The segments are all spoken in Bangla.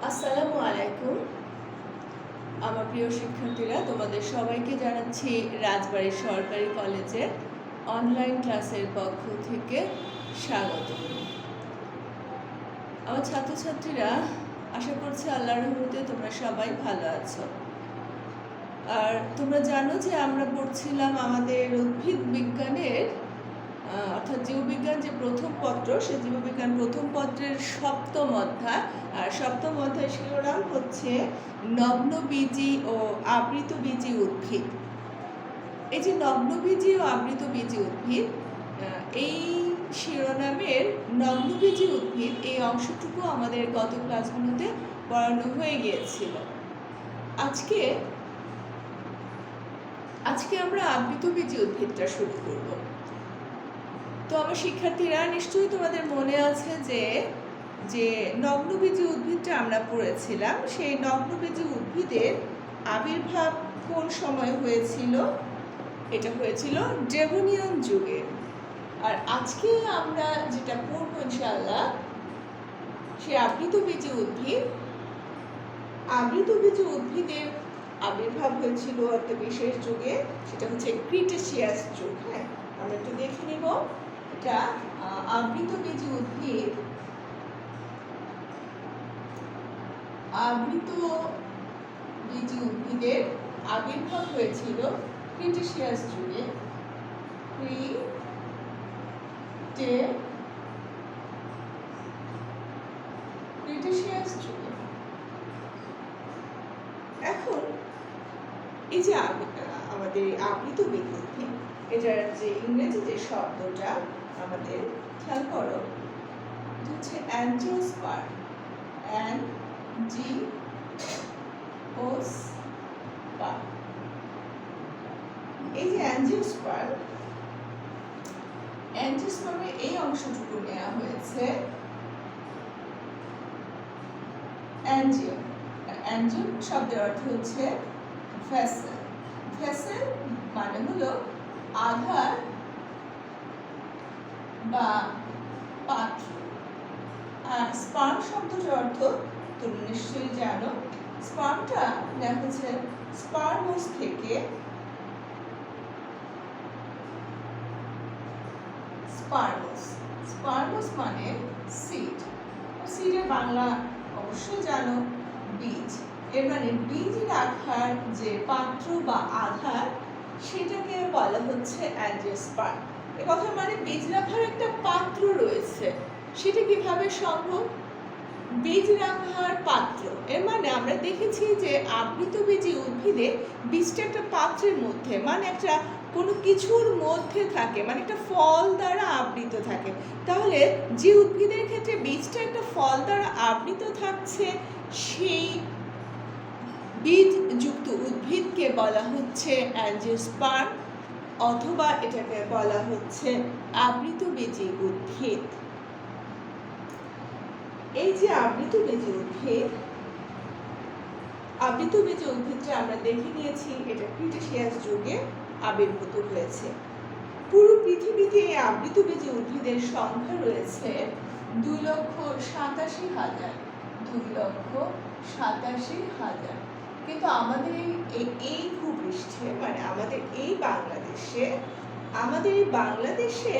আসসালামু আলাইকুম। আমার প্রিয় শিক্ষার্থীরা, তোমাদের সবাইকে জানাচ্ছি রাজবাড়ী সরকারি কলেজের অনলাইন ক্লাসের পক্ষ থেকে স্বাগত। আমার ছাত্রছাত্রীরা, আশা করছি আল্লাহর রহমতে তোমরা সবাই ভালো আছো। আর তোমরা জানো যে আমরা পড়ছিলাম আমাদের উদ্ভিদ বিজ্ঞানের অর্থাৎ জীববিজ্ঞান যে প্রথম পত্র, সেই জীববিজ্ঞান প্রথম পত্রের সপ্তম অধ্যায়। আর সপ্তম অধ্যায় শিরোনাম হচ্ছে নগ্নবীজি ও আবৃতবীজি উদ্ভিদ। এই যে নগ্নবীজি ও আবৃতবীজি উদ্ভিদ, এই শিরোনামের নগ্নবীজি উদ্ভিদ এই অংশটুকু আমাদের গত ক্লাসগুলোতে পড়ানো হয়ে গিয়েছিল। আজকে আমরা আবৃতবীজি উদ্ভিদটা শুরু করব। তো আমার শিক্ষার্থীরা, নিশ্চয়ই তোমাদের মনে আছে যে নগ্নবীজি উদ্ভিদটা আমরা পড়েছিলাম। সেই নগ্নবীজি উদ্ভিদের আবির্ভাব কোন সময় হয়েছিল? এটা হয়েছিল ডেভোনিয়ান যুগে। আর আজকে আমরা যেটা পড়ব ইনশাআল্লাহ, সেই আবৃতবীজি উদ্ভিদের আবির্ভাব হয়েছিল একটা বিশেষ যুগে, সেটা হচ্ছে ক্রিটেসিয়াস যুগ। হ্যাঁ, আমরা একটু দেখে নিব। এটা আবৃতবীজি উদ্ভিদের আবির্ভাব হয়েছিল ক্রিটেসিয়াস যুগে। ক্রিটেসিয়াস যুগে। এখন এই যে আমাদের আবৃতবীজি উদ্ভিদ, এটার যে ইংরেজি যে শব্দটা আমাদের খেয়াল করো, এটা হচ্ছে অ্যাঞ্জিওস্পার্ম। এই যে অ্যাঞ্জিওস্পার্মের এই অংশটুকু নেওয়া হয়েছে অ্যাঞ্জিও শব্দের অর্থ হচ্ছে ভেসেল। ভেসেল মানে হলো আধার বা পাত্র। আর স্পার্ম শব্দটার অর্থ তুমি নিশ্চয়ই জানো। স্পার্মটা নেওয়া হচ্ছে স্পার্মোস থেকে। স্পার্মোস মানে সিড। সিডের বাংলা অবশ্যই জানো, বীজ। এর মানে বীজ রাখার যে পাত্র বা আধার, সেটাকে বলা হচ্ছে অ্যাঞ্জিওস্পার্ম। এ কথা মানে বীজ রাখার একটা পাত্র রয়েছে। সেটা কিভাবে সম্ভব? বীজ রাখার পাত্র, এর মানে আমরা দেখেছি যে আবৃতবীজি উদ্ভিদে বীজটা একটা পাত্রের মধ্যে, মানে একটা কোনো কিছুর মধ্যে থাকে, মানে একটা ফল দ্বারা আবৃত থাকে। তাহলে যে উদ্ভিদের ক্ষেত্রে বীজটা একটা ফল দ্বারা আবৃত থাকছে, সেই বীজযুক্ত উদ্ভিদকে বলা হচ্ছে অ্যাঞ্জিওস্পার্ম, অথবা এটাকে বলা হচ্ছে আবৃতবীজি উদ্ভিদ। এই যে আবৃতবীজি উদ্ভিদটা আমরা দেখে নিয়েছি, এটা ক্রিটেসিয়াস যুগে আবির্ভূত হয়েছে। পুরো পৃথিবীতে এই আবৃতবীজি উদ্ভিদের সংখ্যা রয়েছে 2,87,000। কিন্তু আমাদের এই ভূপৃষ্ঠে, মানে আমাদের এই বাংলাদেশে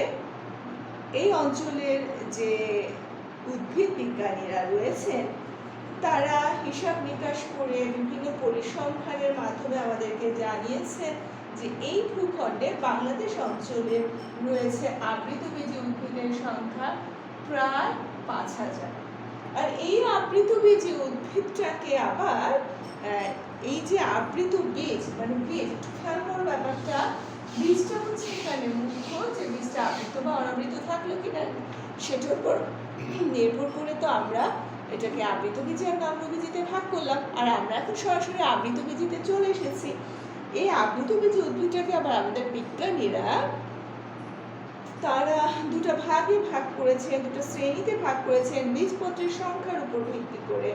এই অঞ্চলের যে উদ্ভিদ বিজ্ঞানীরা রয়েছেন, তারা হিসাব নিকাশ করে বিভিন্ন পরিসংখ্যানের মাধ্যমে আমাদেরকে জানিয়েছেন যে এই ভূখণ্ডে বাংলাদেশ অঞ্চলে রয়েছে আবৃতবীজি উদ্ভিদের সংখ্যা প্রায় 5,000। আর এই আবৃতবীজি উদ্ভিদটাকে আবার এই যে আবৃত বীজ, মানে বীজ, একটু খেয়াল করো ব্যাপারটা, বীজটা হচ্ছে এখানে মুখ্য, যে বীজটা আবৃত বা অনাবৃত থাকলো কিনা সেটার উপর নির্ভর করে তো আমরা এটাকে আবৃতবীজি আর নগ্নবীজিতে ভাগ করলাম। আর আমরা এখন সরাসরি আবৃতবীজিতে চলে এসেছি। এই আবৃতবীজি উদ্ভিদটাকে আবার আমাদের বিজ্ঞানীরা তারা দুটো শ্রেণীতে ভাগ করেছেন বীজপত্রের সংখ্যার উপর ভিত্তি করে।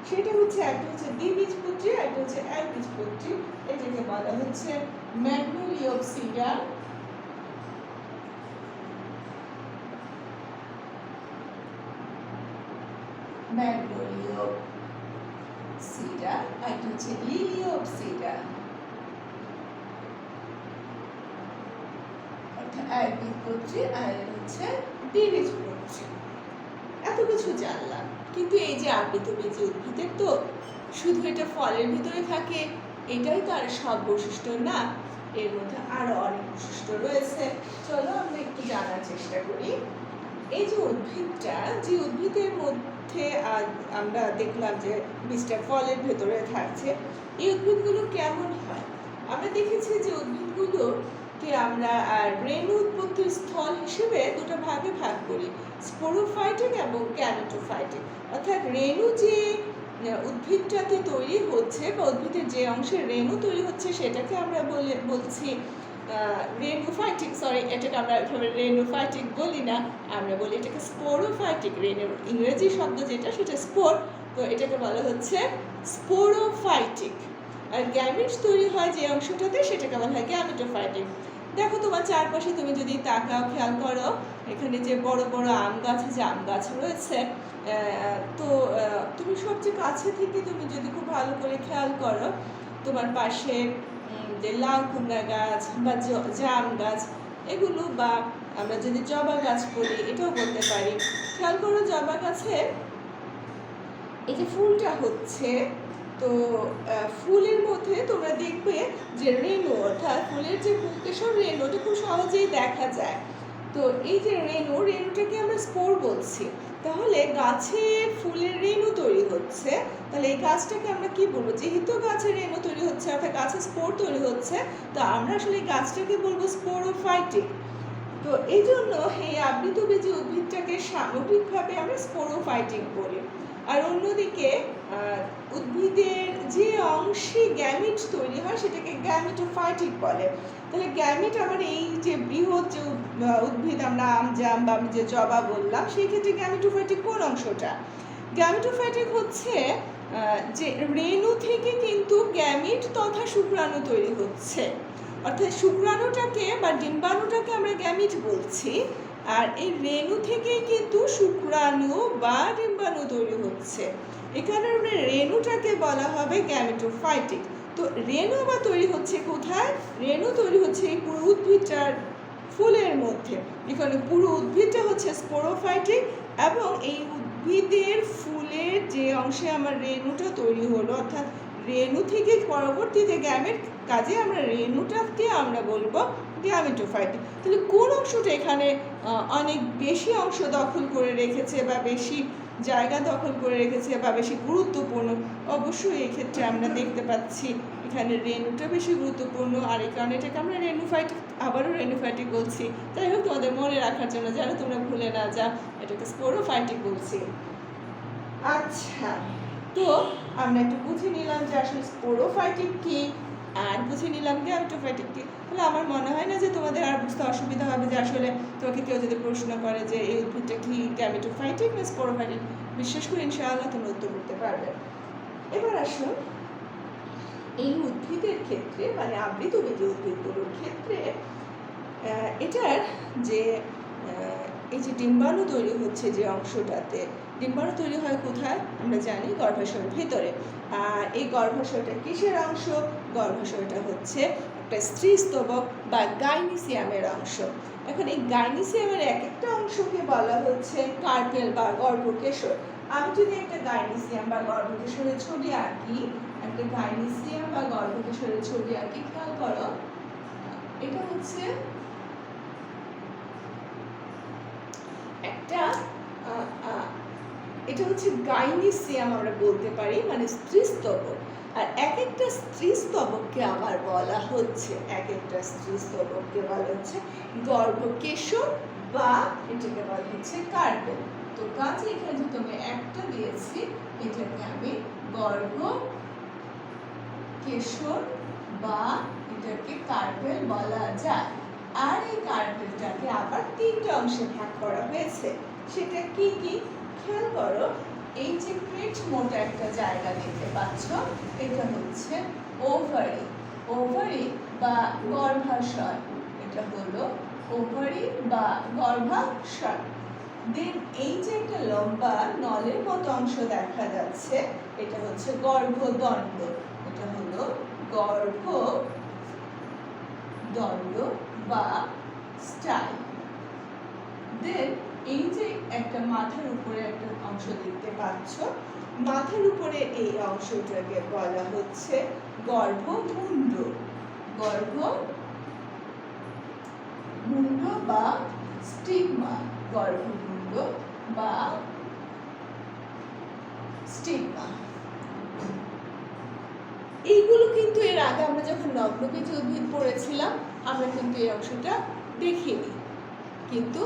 সেটা হচ্ছে, একটা হচ্ছে দ্বিবীজপত্রী, একটা হচ্ছে একবীজপত্রী। এটাকে বলা হচ্ছে ম্যাগনোলিওপসিডা, ম্যাগনোলিওপসিডা সিডা, আর এটা হচ্ছে লিলিওপসিডা। অর্থাৎ একবীজপত্রী আর হচ্ছে দ্বিবীজপত্রী। এত কিছু জানলাম, কিন্তু এই যে আবৃতবীজী উদ্ভিদের তো শুধু এটা ফলের ভিতরে থাকে এটাই তো আর সব বৈশিষ্ট্য না, এর মধ্যে আরো অনেক বৈশিষ্ট্য রয়েছে। চলো আমরা একটু জানার চেষ্টা করি। এই যে উদ্ভিদটা, যে উদ্ভিদের মধ্যে আমরা দেখলাম যে বীজটা ফলের ভেতরে থাকছে, এই উদ্ভিদগুলো কেমন হয়? আমরা দেখেছি যে উদ্ভিদগুলোকে আমরা রেণু উৎপত্তির স্থল হিসেবে দুটো ভাগে ভাগ করি, স্পোরোফাইটিক এবং গ্যামেটোফাইটিক। অর্থাৎ রেণু যে উদ্ভিদটাতে তৈরি হচ্ছে বা উদ্ভিদের যে অংশের রেণু তৈরি হচ্ছে সেটাকে আমরা বলছি রেনুফাইটিক। সরি, এটাকে আমরা রেনুফাইটিক বলি না, আমরা বলি এটাকে স্পোরোফাইটিক। রেনুর ইংরেজি শব্দ যেটা সেটা স্পোর, তো এটাকে বলা হচ্ছে স্পোরোফাইটিক। আর গ্যামেটস তৈরি হয় যে অংশটাতে সেটাকে বলা হয় গ্যামেটোফাইটিক। দেখো তোমার চারপাশে তুমি যদি তাকাও, খেয়াল করো, এখানে যে বড় বড় আম গাছ, জাম গাছ রয়েছে, তো তুমি সবচেয়ে কাছে থেকে তুমি যদি খুব ভালো করে খেয়াল করো, তোমার পাশে যে লাউ কুমড়া গাছ বা জাম গাছ এগুলো, বা আমরা যদি জবা গাছ বলি এটাও বলতে পারি, খেয়াল করো জবা গাছে এই যে ফুলটা হচ্ছে, তো ফুলের মধ্যে তোমরা দেখবে যে রেণু, অর্থাৎ ফুলের যে পুংকেশর রেণু, ওটা খুব সহজেই দেখা যায়। তো এই যে রেণুটাকে আমরা স্পোর বলছি। তাহলে গাছে ফুলের রেণু তৈরি হচ্ছে, তাহলে এই গাছটাকে আমরা কি বলবো? যেহেতু গাছের রেণু তৈরি হচ্ছে অর্থাৎ গাছে স্পোর তৈরি হচ্ছে, তো আমরা আসলে এই গাছটাকে বলবো স্পোরোফাইটিক। তো এই জন্য এই আবৃতবীজী উদ্ভিদটাকে সামগ্রিকভাবে আমরা স্পোরোফাইটিক বলি। আর অন্যদিকে উদ্ভিদের যে অংশে গ্যামিট তৈরি হয় সেটাকে গ্যামেটোফাইটিক বলে। তাহলে গ্যামিট আমার এই যে বৃহৎ যে উদ্ভিদ আমরা আম জাম বা আমি যে জবা বললাম, সেই ক্ষেত্রে গ্যামেটোফাইটিক কোন অংশটা? গ্যামেটোফাইটিক হচ্ছে যে রেণু থেকে কিন্তু গ্যামিট তথা শুক্রাণু তৈরি হচ্ছে, অর্থাৎ শুক্রাণুটাকে বা ডিম্বাণুটাকে আমরা গ্যামিট বলছি, আর এই রেণু থেকেই কিন্তু শুক্রাণু বা ডিম্বাণু তৈরি হচ্ছে। এখানে রেণুটাকে বলা হবে গ্যামেটোফাইটিক। তো রেণু আবার তৈরি হচ্ছে কোথায়? রেণু তৈরি হচ্ছে এই পুরো উদ্ভিদটার ফুলের মধ্যে। এখানে পুরো উদ্ভিদটা হচ্ছে স্পোরোফাইটিক, এবং এই উদ্ভিদের ফুলের যে অংশে আমার রেণুটা তৈরি হলো, অর্থাৎ রেণু থেকে পরবর্তীতে গ্যামেট, কাজে আমরা রেণুটাকে আমরা বলবো গ্যামেটোফাইটিক। তাহলে কোন অংশটা এখানে অনেক বেশি অংশ দখল করে রেখেছে বা বেশি জায়গা দখল করে রেখেছে বা বেশি গুরুত্বপূর্ণ? অবশ্যই এক্ষেত্রে আমরা দেখতে পাচ্ছি এখানে রেণুটা বেশি গুরুত্বপূর্ণ, আর এই কারণে এটাকে আমরা রেনুফাইটিক, আবারও রেনুফাইটিক বলছি। যাই হোক, তোমাদের মনে রাখার জন্য যেন তোমরা ভুলে না যাও, এটাকে স্পোরোফাইটিক বলছি। আচ্ছা, তো আমরা একটু বুঝে নিলাম যে আসলে স্পোরোফাইটিক কি, আর বুঝে নিলাম গ্যামেটোফাইটিক কি। তাহলে আমার মনে হয় না যে তোমাদের আর বুঝতে অসুবিধা হবে যে আসলে তোমাকে কেউ যদি প্রশ্ন করে যে এই উদ্ভিদটা কি গ্যামেটোফাইটিক না স্পোরোফাইটিক, বিশ্বাস করি ইনশাআল্লাহ তুমি উত্তর করতে পারবে। এবার আসুন, এই উদ্ভিদের ক্ষেত্রে মানে আবৃতবীজী উদ্ভিদগুলোর ক্ষেত্রে এটার যে এই যে ডিম্বাণু তৈরি হচ্ছে যে অংশটাতে, ডিম্বাণু তৈরি হয় কোথায়? আমরা জানি গর্ভাশয়ের ভেতরে। আর এই গর্ভাশয়টা কিসের অংশ? গর্ভাশয়টা হচ্ছে একটা স্ত্রীস্তবক বা গাইনিসিয়ামের অংশ। এখন এই গাইনিসিয়ামের এক একটা অংশকে বলা হচ্ছে কার্পেল বা গর্ভকেশর। আমি যদি একটা গাইনিসিয়াম বা গর্ভকেশরের ছবি আঁকি, একটা গাইনিসিয়াম বা গর্ভকেশরের ছবি আঁকি, খেয়াল করো, এটা হচ্ছে একটা এটা হচ্ছে গাইনিসিয়াম আমরা বলতে পারি, মানে স্ত্রীস্তবক। আর এক একটা স্ত্রীস্তবককে আবার বলা হচ্ছে, এক একটা স্ত্রীস্তবককে বলা হচ্ছে গর্ভকেশর বা এটাকে বলা হচ্ছে কার্পেল। তো কাজে এখানে যেহেতু আমি একটা দিয়েছি, এটাকে আমি গর্ভকেশর বা এটাকে কার্পেল বলা যায়। আর এই কার্পেলটাকে আবার তিনটা অংশে ভাগ করা হয়েছে। সেটা কি কি? খেয়াল করো, এই যে পেট মোটা একটা জায়গা দেখতে পাচ্ছ, এটা হচ্ছে ওভারি। ওভারি বা গর্ভাশয়, এটা হলো ওভারি বা গর্ভাশয়। দেন এই যে একটা লম্বা নলের মতো অংশ দেখা যাচ্ছে, এটা হচ্ছে গর্ভদণ্ড। এটা হলো গর্ভদণ্ড বা স্টাইল। দেন এই যে একটা মাথার উপরে একটা অংশ দেখতে পাচ্ছ, মাথার উপরে এই অংশটাকে বলা হচ্ছে গর্ভমুণ্ড। গর্ভমুণ্ড বা স্টিগমা। গর্ভমুণ্ড বা স্টিগমা। এইগুলো কিন্তু এর আগে আমরা যখন নগ্নবীজি উদ্ভিদ পড়েছিলাম আমরা কিন্তু এই অংশটা দেখিনি, কিন্তু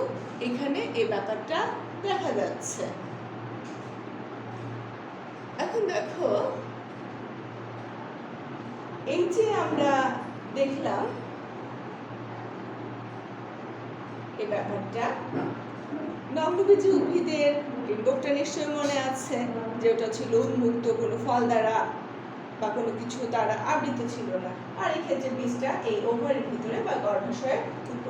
এখানে এই ব্যাপারটা দেখা যাচ্ছে। এখন দেখো, এই যে আমরা দেখলাম এই ব্যাপারটা, নগ্নবীজি উদ্ভিদের ডিম্বকটা নিশ্চয়ই মনে আছে যে ওটা ছিল উন্মুক্ত, কোনো ফল দ্বারা বা কোনো কিছু দ্বারা আবৃত ছিল না। আর এই ক্ষেত্রে বীজটা এই ওভারের ভিতরে বা গর্ভাশয়ের,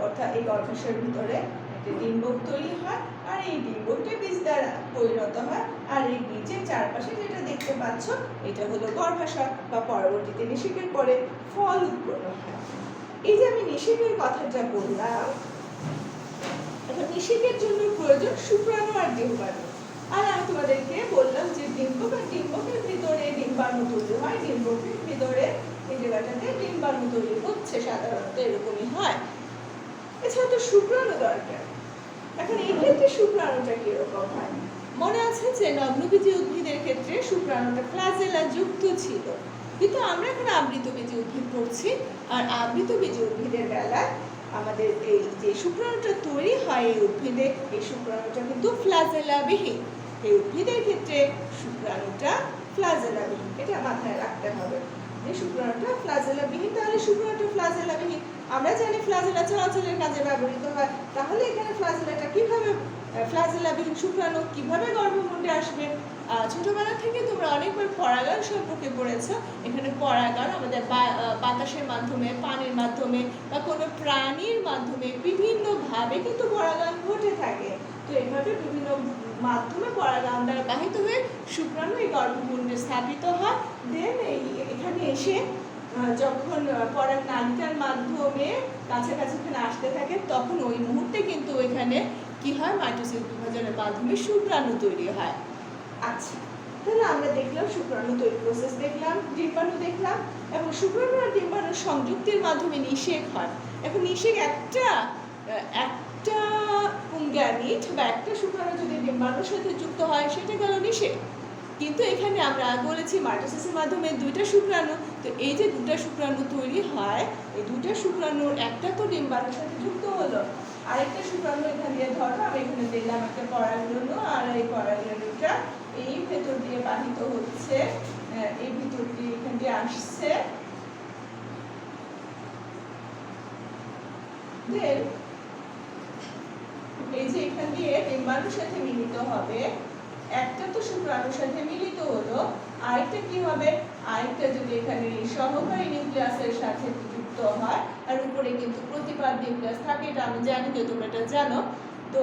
অর্থাৎ এই গর্ভাশয়ের ভিতরে একটা ডিম্বক তৈরি হয়, আর এই ডিম্বকটা বীজ দ্বারা পরিণত হয়। আর এই বীজের চারপাশে যেটা দেখতে পাচ্ছ এটা হলো গর্ভাশয়, বা পরবর্তীতে নিষেকের পরে ফল উৎপন্ন হয়। এই যে আমি নিষেকের কথাটা বললাম, এখন নিষেকের জন্য প্রয়োজন শুক্রাণু আর ডিম্বাণু। আর আমি তোমাদেরকে বললাম যে ডিম্বক আর ডিম্বকের ভিতরে ডিম্বাণু তৈরি হয়, ডিম্বকের ভিতরে এই জায়গাটাতে ডিম্বাণু তৈরি হচ্ছে, সাধারণত এরকমই হয়। এছাড়া তো শুক্রাণু দরকার। এখন এই ক্ষেত্রে শুক্রাণুটা কিরকম হয়? মনে আছে যে নগ্নবীজি উদ্ভিদের ক্ষেত্রে শুক্রাণুটা ফ্লাজেলা যুক্ত ছিল, কিন্তু আমরা এখন আবৃতবীজি উদ্ভিদ পড়ছি। আর আবৃতবীজি উদ্ভিদের বেলায় আমাদের এই যে শুক্রাণুটা তৈরি হয় এই উদ্ভিদে, এই শুক্রাণুটা কিন্তু ফ্লাজেলাবিহীন। এই উদ্ভিদের ক্ষেত্রে শুক্রাণুটা ফ্লাজেলাবিহীন, এটা মাথায় রাখতে হবে যে শুক্রাণুটা ফ্লাজেলাবিহীন। তাহলে শুক্রাণুটা ফ্লাজেলাবিহীন, আমরা জানি ফ্লাজেলা চলাচলের কাজে ব্যবহৃত হয়, তাহলে এখানে ফ্লাজেলাটা কিভাবে, ফ্লাজেলাবিহীন শুক্রাণু কিভাবে গর্ভমুণ্ডে আসবে? ছোটবেলা থেকে তোমরা অনেকবার পরাগায়ন সম্পর্কে পড়েছ। এখানে পরাগায়ন আমাদের বাতাসের মাধ্যমে, পানির মাধ্যমে বা কোনো প্রাণীর মাধ্যমে বিভিন্নভাবে কিন্তু পরাগায়ন ঘটে থাকে। তো এইভাবে বিভিন্ন মাধ্যমে পরাগায়ন দ্বারা বাহিত হয়ে শুক্রাণু এই গর্ভমুণ্ডে স্থাপিত হয়। দেন এখানে এসে যখন পরাগ নালিকার মাধ্যমে কাছাকাছি এখানে আসতে থাকে, তখন ওই মুহূর্তে কিন্তু এখানে কি হয়, মাইটোসিস বিভাজনের মাধ্যমে শুক্রাণু তৈরি হয়। আচ্ছা, তাহলে আমরা দেখলাম শুক্রাণু তৈরি প্রসেস দেখলাম, ডিম্বাণু দেখলাম, এবং শুক্রাণু আর ডিম্বাণুর সংযুক্তির মাধ্যমে নিষেক হয়। এখন নিষেক একটা পুংগ্যামিট বা একটা শুক্রাণু যদি ডিম্বাণুর সাথে যুক্ত হয় সেটা গেল নিষেক। কিন্তু এখানে আমরা বলেছি মাইটোসিসের মাধ্যমে দুইটা শুক্রাণু, তো এই যে দুটা শুক্রাণু তৈরি হয়, এই দুটা শুক্রাণুর একটা তো ডিম্বাণুর সাথে যুক্ত হলো, আরেকটা শুক্রাণু এখান দিয়ে ধরো আমি এখানে দিলাম একটা পরাগরেণু, আর এই পরাগরেণুটা এই ভেতর দিয়ে বাহিত হচ্ছে, এই ভিতর দিয়ে এখান দিয়ে আসছে। দেন এই যে এখান দিয়ে ডিম্বাণুর সাথে মিলিত হবে, একটা তো শুক্রাণুর সাথে মিলিত হলো, আরেকটা কি হবে, আরেকটা যদি এখানে সহকারী নিউক্লিয়াসের সাথে যুক্ত হয়, আর উপরে কিন্তু প্রতিপাদ নিউক্লিয়াস থাকে, এটা আমি জানি যে তোমরা এটা জানো। তো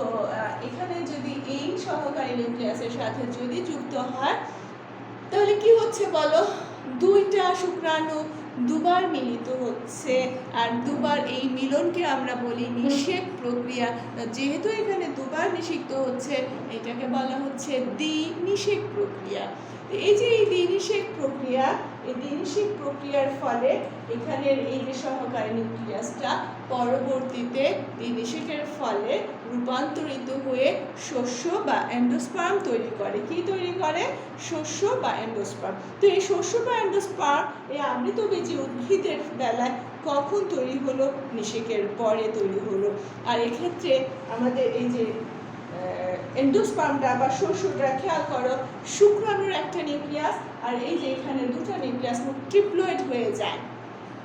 এখানে যদি এই সহকারী নিউক্লিয়াসের সাথে যদি যুক্ত হয়, তাহলে কি হচ্ছে বলো, দুইটা শুক্রাণু দুবার মিলিত হচ্ছে, আর দুবার এই মিলনকে আমরা বলি নিষেক প্রক্রিয়া। যেহেতু এখানে দুবার নিষিক্ত হচ্ছে, এটাকে বলা হচ্ছে দ্বি-নিষেক প্রক্রিয়া। এই যে এই দ্বি-নিষেক প্রক্রিয়া, এই দ্বি-নিষেক প্রক্রিয়ার ফলে এখানের এই যে সহকারী নিউক্লিয়াসটা পরবর্তীতে দ্বি-নিষেকের ফলে রূপান্তরিত হয়ে শস্য বা এন্ডোস্পার্ম তৈরি করে। কি তৈরি করে? শস্য বা এন্ডোস্পার্ম। তো এই শস্য বা এন্ডোস্পার্ম এই আবৃতবীজি উদ্ভিদের বেলায় কখন তৈরি হলো? নিষেকের পরে তৈরি হলো। আর এক্ষেত্রে আমাদের এই যে এন্ডোস্পার্মটা বা শস্যটা খেয়াল করো, শুক্রাণুর একটা নিউক্লিয়াস, আর এই যে এখানে দুটো নিউক্লিয়াস ট্রিপ্লয়েড হয়ে যায়।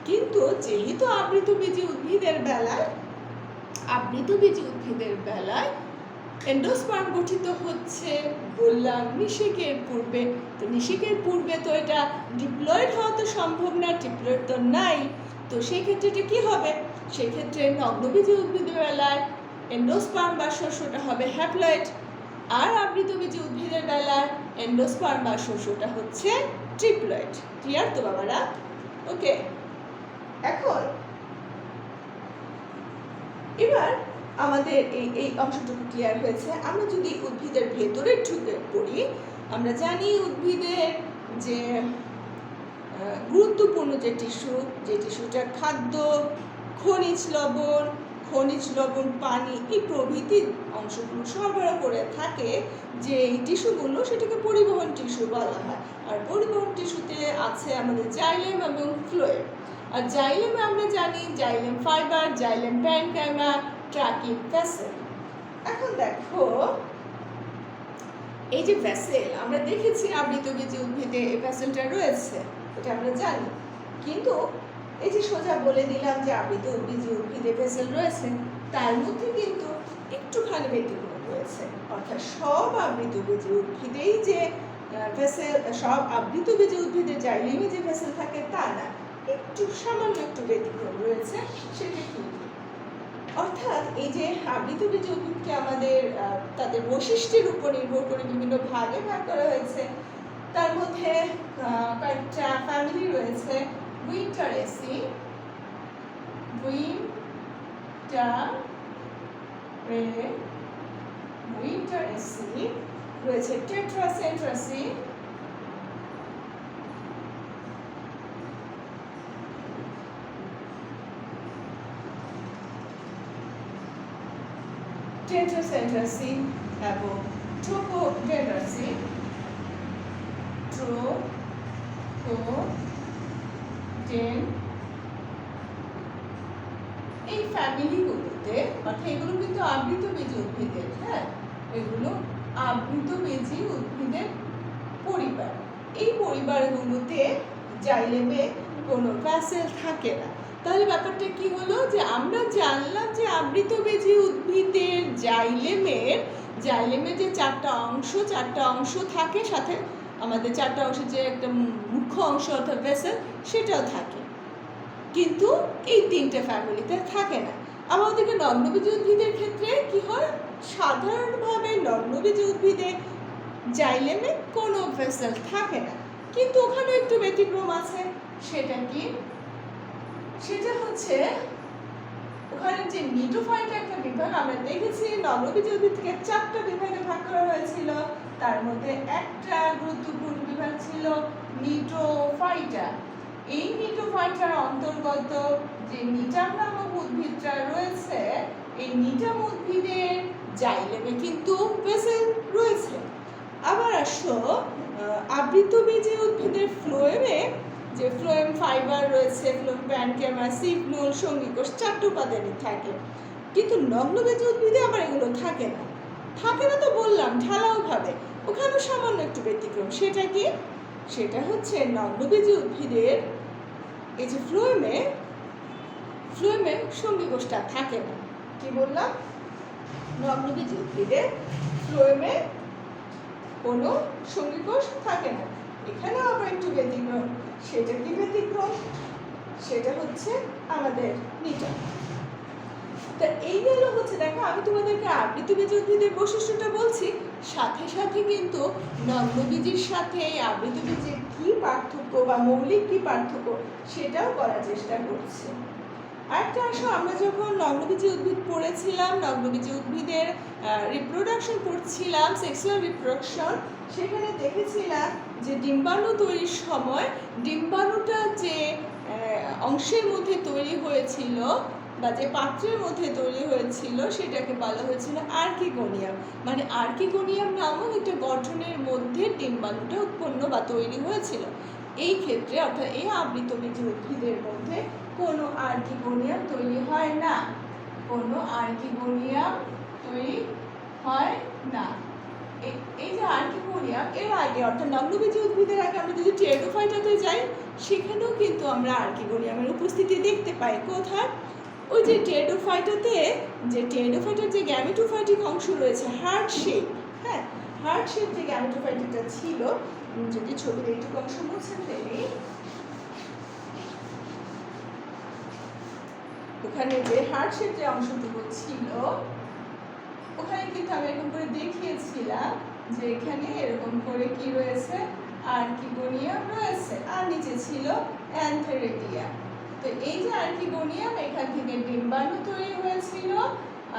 কিন্তু যেহেতু আবৃতবীজি উদ্ভিদের বেলায় এন্ডোস্পার্ম গঠিত হচ্ছে বললাম নিষেকের পূর্বে, তো নিষেকের পূর্বে তো এটা ডিপ্লয়েড হওয়া তো সম্ভব না, ডিপ্লয়েড তো নাই। তো সেই ক্ষেত্রে এটা কি হবে? সেক্ষেত্রে নগ্নবীজি উদ্ভিদের বেলায় এন্ডোস্পার্ম বা শস্যটা হবে হ্যাপ্লয়েড, আর আবৃতবীজী উদ্ভিদের বেলায় এন্ডোস্পার্ম বা শস্যটা হচ্ছে ট্রিপ্লয়েড। ক্লিয়ার তো বাবারা? ওকে, এখন এবার আমাদের এই অংশটুকু ক্লিয়ার হয়েছে। আমরা যদি উদ্ভিদের ভেতরে ঢুকে পড়ি, আমরা জানি উদ্ভিদের যে গুরুত্বপূর্ণ যে টিস্যুটা খাদ্য, খনিজ লবণ, পানি এই প্রভৃতি অংশগুলো সরবরাহ করে থাকে, যে এই টিস্যুগুলো সেটাকে পরিবহন টিস্যু বলা হয়। আর পরিবহন টিস্যুতে আছে আমাদের জাইলেম এবং ফ্লোয়েম। আর জাইলেমে আমরা জানি xylem fibre, xylem parenchyma, tracheid, vessel. এখন দেখো এই যে ভেসেল আমরা দেখেছি আবৃতবীজী উদ্ভিদে এই ভেসেলটা রয়েছে, এটা আমরা জানি। কিন্তু এই যে সোজা বলে দিলাম যে আবৃতবীজী উদ্ভিদে ভেসেল রয়েছে, তার মধ্যে কিন্তু একটুখানি ব্যতিক্রম রয়েছে। অর্থাৎ সব আবৃতবীজী উদ্ভিদেই যে ভেসেল, সব আবৃতবীজী উদ্ভিদের জাইলেমে যে ভেসেল থাকে তা না, একটু সামান্য একটু ব্যতিক্রম রয়েছে। সেটা কি? অর্থাৎ এই যে আবৃতবীজী উদ্ভিদকে আমাদের তাদের বৈশিষ্ট্যের উপর নির্ভর করে বিভিন্ন ভাগে ভাগ করা হয়েছে। তার মধ্যে কয়েকটা ফ্যামিলি রয়েছে। উইন্টারেসি, রয়েছে টেট্রাসেন্ট্রাসি, এবং ট্রোপোডেন্ড্রাসি, এই ফ্যামিলিগুলোতে, অর্থাৎ এগুলো কিন্তু আবৃতবীজী উদ্ভিদের, হ্যাঁ, এগুলো আবৃতবীজী উদ্ভিদের পরিবার। এই পরিবারগুলোতে জাইলেমে কোনো ভেসেল থাকে না। তাহলে ব্যাপারটা কি হলো, যে আমরা জানলাম যে আবৃতবীজী উদ্ভিদের জাইলেমের যে চারটা অংশ থাকে, সাথে আমাদের চারটা অংশের যে একটা মুখ্য অংশ অর্থাৎ ভেসেল সেটাও থাকে, কিন্তু এই তিনটে ফ্যামিলিতে থাকে না। আবার ওদিকে নগ্নবীজী উদ্ভিদের ক্ষেত্রে কি হয়, সাধারণভাবে নগ্নবীজী উদ্ভিদে জাইলেমে কোনো ভেসেল থাকে না, কিন্তু ওখানে একটু ব্যতিক্রম আছে। সেটা কি? সেটা হচ্ছে ওখানে যে নিটোফাইটা একটা বিভাগ আমরা দেখেছি, নগ্নবীজী উদ্ভিদকে চারটা বিভাগে ভাগ করা হয়েছিল। তার মধ্যে একটা গুরুত্বপূর্ণ বিভাগ ছিল নিটোফাইটা। এই নিটোফাইটার অন্তর্গত যে নিটাম নামক উদ্ভিদটা রয়েছে, এই নিটাম উদ্ভিদের জাইলেমে কিন্তু ভেসেল রয়েছে। আবার আসো আবৃতবীজী উদ্ভিদের ফ্লোয়েমে, যে ফ্লোয়েম ফাইবার রয়েছে, ফ্লোয়েম প্যারেনকাইমা, সিভ নূল, সঙ্গী কোষ, চারটি উপাদানই থাকে। কিন্তু নগ্নবীজী উদ্ভিদে আবার এগুলো থাকে না তো বললাম ঢালাওভাবে, ওখানে সামান্য একটু ব্যতিক্রম। সেটা কি? সেটা হচ্ছে নগ্নবীজী উদ্ভিদের এই যে ফ্লোয়েমে সঙ্গী কোষটা থাকে না। কি বললাম? নগ্নবীজী উদ্ভিদের ফ্লোয়েমে কোনো সঙ্গী কোষ থাকে না। এখানেও আবার একটু ব্যতিক্রম। সেটা কি ব্যতিক্রম? সেটা হচ্ছে আমাদের নিটাম। তা এই গেল হচ্ছে, দেখো আমি তোমাদেরকে আবৃতবীজী উদ্ভিদের বৈশিষ্ট্যটা বলছি, সাথে সাথে কিন্তু নগ্নবীজীর সাথে আবৃতবীজের কি পার্থক্য বা মৌলিক কি পার্থক্য সেটাও করার চেষ্টা করছি। আরেকটা আসো, আমরা যখন নগ্নবীজী উদ্ভিদ পড়েছিলাম, নগ্নবীজী উদ্ভিদের রিপ্রোডাকশন পড়ছিলাম, সেক্সুয়াল রিপ্রোডাকশন, সেখানে দেখেছিলাম যে ডিম্বাণু তৈরির সময় ডিম্বাণুটা যে অংশের মধ্যে তৈরি হয়েছিল বা যে পাত্রের মধ্যে তৈরি হয়েছিল সেটাকে বলা হয়েছিল আর্কিগোনিয়াম। মানে আর্কিগোনিয়াম নামক একটা গঠনের মধ্যে ডিম্বাণুটা উৎপন্ন বা তৈরি হয়েছিল। এই ক্ষেত্রে অর্থাৎ এই আবৃতবীজী উদ্ভিদের মধ্যে কোনো আর্কিগোনিয়াম তৈরি হয় না, এই যে আর্কিগোনিয়াম এর আগে অর্থাৎ নগ্নবীজী উদ্ভিদের আগে আমরা যদি টেরিডোফাইটাতে যাই, সেখানেও কিন্তু আমরা আর্কিগোনিয়ামের উপস্থিতি দেখতে পাই। কোথায়? ওই যে টেরিডোফাইটাতে, যে টেরিডোফাইটার যে গ্যামেটোফাইটিক অংশ রয়েছে, হার্ট শেপ, হ্যাঁ, হার্ট শেপ যে গ্যামেটোফাইটটা ছিল, যদি ছবির এইটুকু অংশ মুছে ফেলি, ওখানে যে হার্ট শেপ যে অংশটুকু ছিল কিন্তু আমি এরকম করে দেখিয়েছিলাম যে এখানে এরকম করে কি রয়েছে, আর্কিগোনিয়াম রয়েছে, আর নিচে ছিল অ্যান্থেরেডিয়াম। তো এই যে আর্কিগোনিয়াম, এখান থেকে ডিম্বাণু তৈরি হয়েছিল,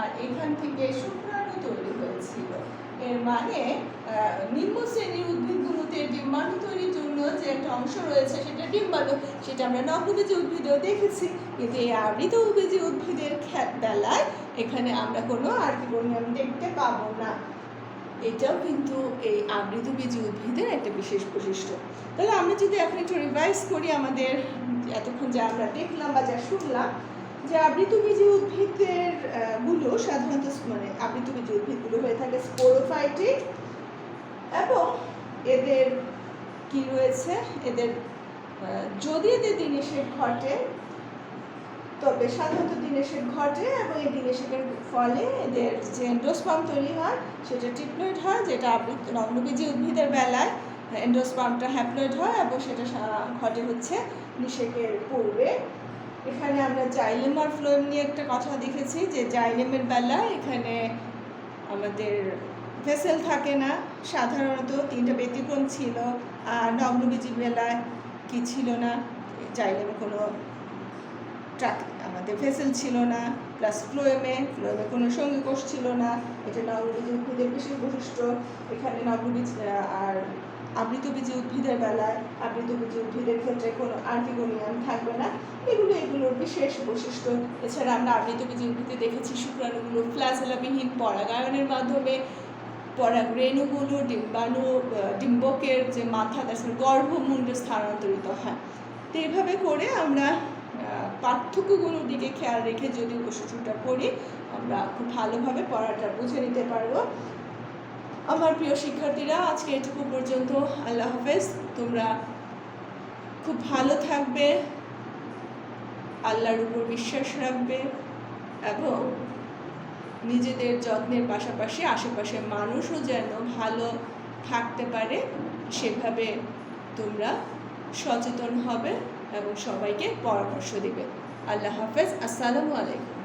আর এখান থেকে শুক্রাণু তৈরি হয়েছিল। এর মানে নিম্ন শ্রেণীর উদ্ভিদগুলোতে ডিম্বাণু তৈরির জন্য যে একটা অংশ রয়েছে সেটা ডিম্বাণু, সেটা আমরা নগ্নবীজী উদ্ভিদেও দেখেছি। কিন্তু এই আবৃতবীজী উদ্ভিদের বেলায় এখানে আমরা কোনো আর্কিগোনিয়াম দেখতে পাবো না। এটাও কিন্তু এই আবৃতবীজী উদ্ভিদের একটা বিশেষ বৈশিষ্ট্য। তাহলে আমরা যদি এখন একটু রিভাইজ করি আমাদের এতক্ষণ যা আমরা দেখলাম বা যা শুনলাম, যে আবৃতবীজী উদ্ভিদের গুলো সাধারণত মানে আবৃতবীজী উদ্ভিদগুলো হয়ে থাকে স্পোরোফাইটিক, এবং এদের কি রয়েছে, এদের যদি এদের দিনেশেক ঘটে তবে সাধারণত দিনেশেক ঘটে, এবং এই দিনেশেকের ফলে এদের যে এন্ডোস্পার্ম তৈরি হয় সেটা ট্রিপ্লয়েড হয়, যেটা নগ্নবীজী উদ্ভিদের বেলায় এন্ডোস্পার্মটা হ্যাপ্লয়েড হয়, এবং সেটা ঘটে হচ্ছে নিষেকের পূর্বে। এখানে আমরা জাইলেম আর ফ্লোয়েম নিয়ে একটা কথা দেখেছি, যে জাইলেমের বেলায় এখানে আমাদের ভেসেল থাকে না, সাধারণত 3টা ব্যতিক্রম ছিল। আর নগ্নবীজী বেলায় কি ছিল না, জাইলেমে কোনো আমাদের ভেসেল ছিল না, প্লাস ফ্লোয়েমে কোনো সঙ্গী কোষ ছিল না। এটা নগ্নবীজী উদ্ভিদের বিশেষ বৈশিষ্ট্য। এখানে নগ্নবীজ আর আবৃতবীজী উদ্ভিদের বেলায় আবৃতবীজী উদ্ভিদের ক্ষেত্রে কোনো আর্কিগোনিয়াম থাকবে না। এগুলোর বিশেষ বৈশিষ্ট্য। এছাড়া আমরা আবৃতবীজী উদ্ভিদে দেখেছি শুক্রাণুগুলো ফ্ল্যাজেলাবিহীন পরাগায়নের মাধ্যমে পরাগরেণুগুলো ডিম্বকের যে মাথা তার গর্ভমুণ্ডে স্থানান্তরিত হয়। তো এইভাবে করে আমরা পার্থক্যগুলোর দিকে খেয়াল রেখে যদি প্রশ্নটা পড়ি, আমরা খুব ভালোভাবে পড়াটা বুঝে নিতে পারবো। আমার প্রিয় শিক্ষার্থীরা, আজকে এটুকু পর্যন্ত। আল্লাহ হাফেজ। তোমরা খুব ভালো থাকবে, আল্লাহর উপর বিশ্বাস রাখবে, এবং নিজেদের যত্নের পাশাপাশি আশেপাশের মানুষও যেন ভালো থাকতে পারে সেভাবে তোমরা সচেতন হবে এবং সবাইকে পরামর্শ দিবে। আল্লাহ হাফেজ। আসসালামু আলাইকুম।